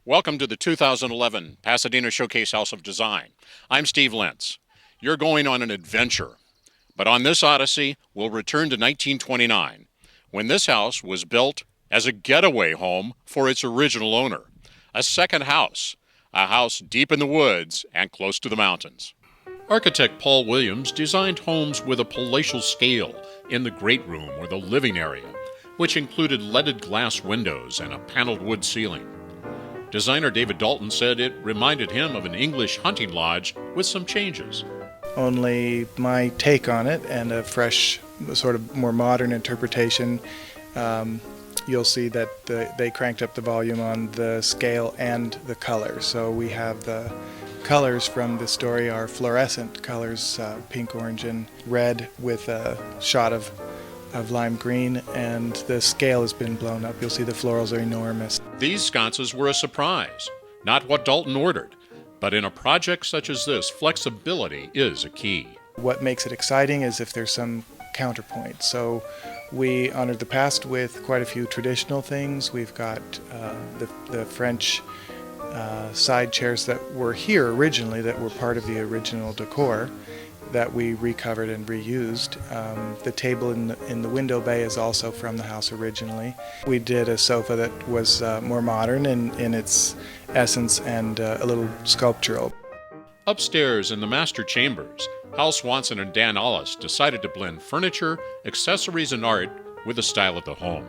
Welcome to the 2011 Pasadena Showcase House of Design. I'm Steve Lentz. You're going on an adventure. But on this odyssey, we'll return to 1929, when this house was built as a getaway home for its original owner. A second house, a house deep in the woods and close to the mountains. Architect Paul Williams designed homes with a palatial scale in the great room or the living area, which included leaded glass windows and a paneled wood ceiling. Designer David Dalton said it reminded him of an English hunting lodge with some changes. Only my take on it and a fresh, sort of more modern interpretation. You'll see that they cranked up the volume on the scale and the color. So we have the colors from the story are fluorescent colors, pink, orange, and red, with a shot of lime green, and the scale has been blown up. You'll see the florals are enormous. These sconces were a surprise, not what Dalton ordered. But in a project such as this, flexibility is a key. What makes it exciting is if there's some counterpoint. So we honored the past with quite a few traditional things. We've got the French side chairs that were here originally, that were part of the original decor, that we recovered and reused. The table in the window bay is also from the house originally. We did a sofa that was more modern in its essence and a little sculptural. Upstairs in the master chambers, Hal Swanson and Dan Ollis decided to blend furniture, accessories, and art with the style of the home.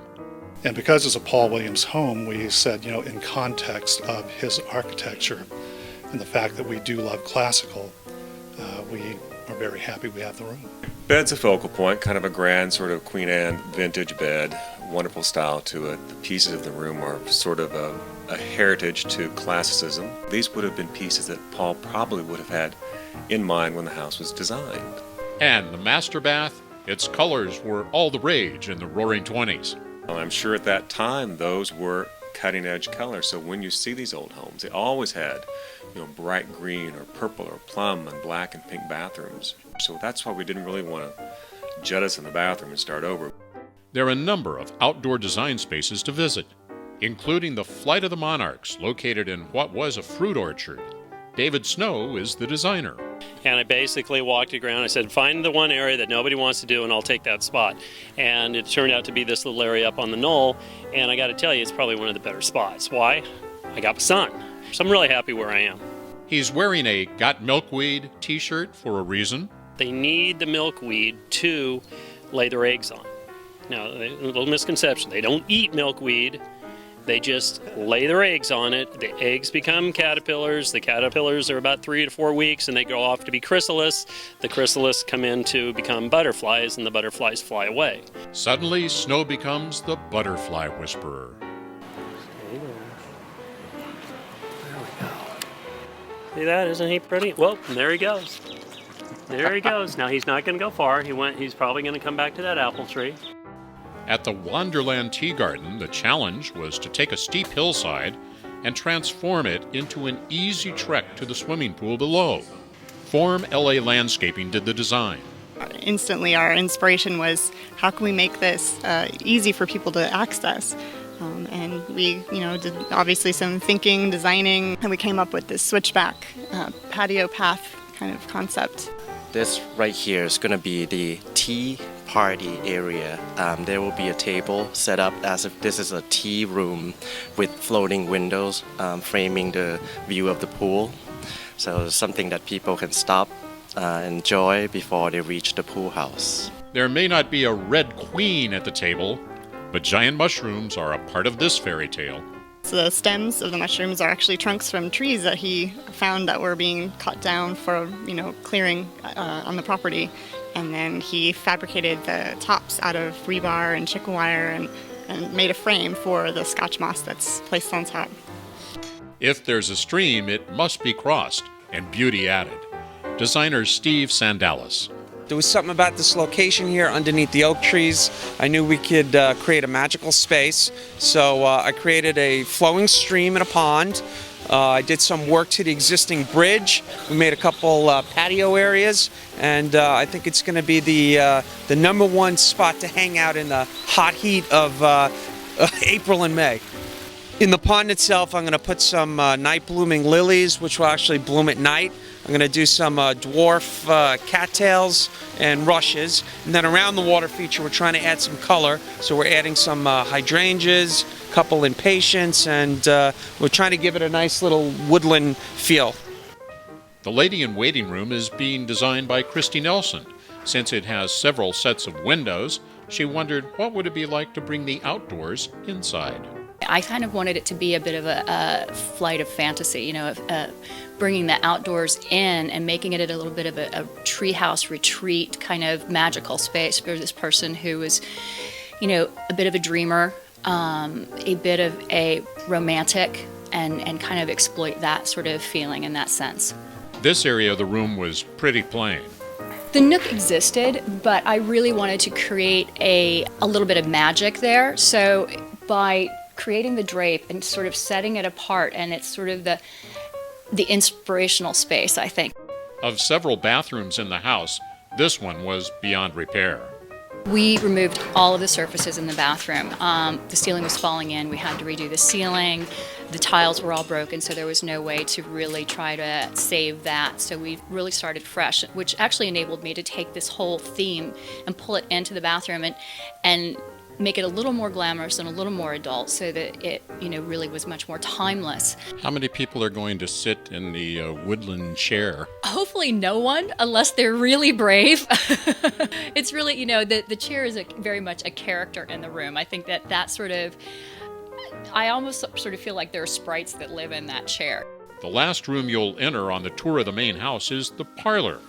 And because it's a Paul Williams home, we said, in context of his architecture and the fact that we do love classical, we are very happy we have the room. Bed's a focal point, kind of a grand sort of Queen Anne vintage bed, wonderful style to it. The pieces of the room are sort of a heritage to classicism. These would have been pieces that Paul probably would have had in mind when the house was designed. And the master bath, its colors were all the rage in the roaring 20s. Well, I'm sure at that time those were cutting-edge colors. So when you see these old homes, they always had bright green or purple or plum and black and pink bathrooms. So that's why we didn't really want to jettison the bathroom and start over. There are a number of outdoor design spaces to visit, including the Flight of the Monarchs, located in what was a fruit orchard. David Snow is the designer. And I basically walked around. I said, find the one area that nobody wants to do and I'll take that spot. And it turned out to be this little area up on the knoll. And I got to tell you, it's probably one of the better spots. Why? I got the sun. So I'm really happy where I am. He's wearing a Got Milkweed t-shirt for a reason. They need the milkweed to lay their eggs on. Now, a little misconception. They don't eat milkweed. They just lay their eggs on it. The eggs become caterpillars. The caterpillars are about 3 to 4 weeks, and they go off to be chrysalis. The chrysalis come in to become butterflies, and the butterflies fly away. Suddenly, Snow becomes the butterfly whisperer. See that? Isn't he pretty? Well, there he goes. There he goes. Now, he's not going to go far. He's probably going to come back to that apple tree. At the Wonderland Tea Garden, the challenge was to take a steep hillside and transform it into an easy trek to the swimming pool below. Form LA Landscaping did the design. Instantly, our inspiration was, how can we make this easy for people to access? And we, did obviously some thinking, designing, and we came up with this switchback patio path kind of concept. This right here is going to be the tea party area. There will be a table set up as if this is a tea room with floating windows framing the view of the pool. So it's something that people can stop, enjoy before they reach the pool house. There may not be a red queen at the table, but giant mushrooms are a part of this fairy tale. So the stems of the mushrooms are actually trunks from trees that he found that were being cut down for, clearing on the property. And then he fabricated the tops out of rebar and chicken wire and made a frame for the Scotch moss that's placed on top. If there's a stream, it must be crossed and beauty added. Designer Steve Sandalis. There was something about this location here underneath the oak trees. I knew we could create a magical space, so I created a flowing stream and a pond. I did some work to the existing bridge. We made a couple patio areas, and I think it's going to be the number one spot to hang out in the hot heat of April and May. In the pond itself, I'm going to put some night blooming lilies, which will actually bloom at night. I'm going to do some dwarf cattails and rushes. And then around the water feature, we're trying to add some color. So we're adding some hydrangeas, a couple impatiens, and we're trying to give it a nice little woodland feel. The lady-in-waiting room is being designed by Christy Nelson. Since it has several sets of windows, she wondered what would it be like to bring the outdoors inside. I kind of wanted it to be a bit of a flight of fantasy, bringing the outdoors in and making it a little bit of a treehouse retreat kind of magical space for this person who is, a bit of a dreamer, a bit of a romantic, and kind of exploit that sort of feeling in that sense. This area of the room was pretty plain. The nook existed, but I really wanted to create a little bit of magic there. So by creating the drape and sort of setting it apart, and it's sort of the inspirational space, I think. Of several bathrooms in the house, this one was beyond repair. We removed all of the surfaces in the bathroom. The ceiling was falling in. We had to redo the ceiling. The tiles were all broken, so there was no way to really try to save that. So we really started fresh, which actually enabled me to take this whole theme and pull it into the bathroom and make it a little more glamorous and a little more adult, so that it, really was much more timeless. How many people are going to sit in the woodland chair? Hopefully no one, unless they're really brave. It's really, the chair is very much a character in the room. I think that sort of, I almost sort of feel like there are sprites that live in that chair. The last room you'll enter on the tour of the main house is the parlor,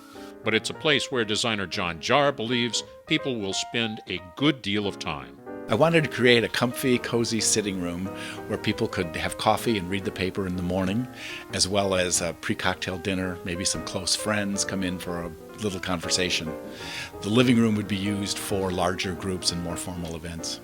but it's a place where designer John Jarr believes people will spend a good deal of time. I wanted to create a comfy, cozy sitting room where people could have coffee and read the paper in the morning, as well as a pre-cocktail dinner, maybe some close friends come in for a little conversation. The living room would be used for larger groups and more formal events.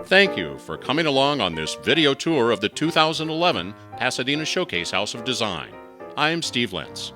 Thank you for coming along on this video tour of the 2011 Pasadena Showcase House of Design. I'm Steve Lentz.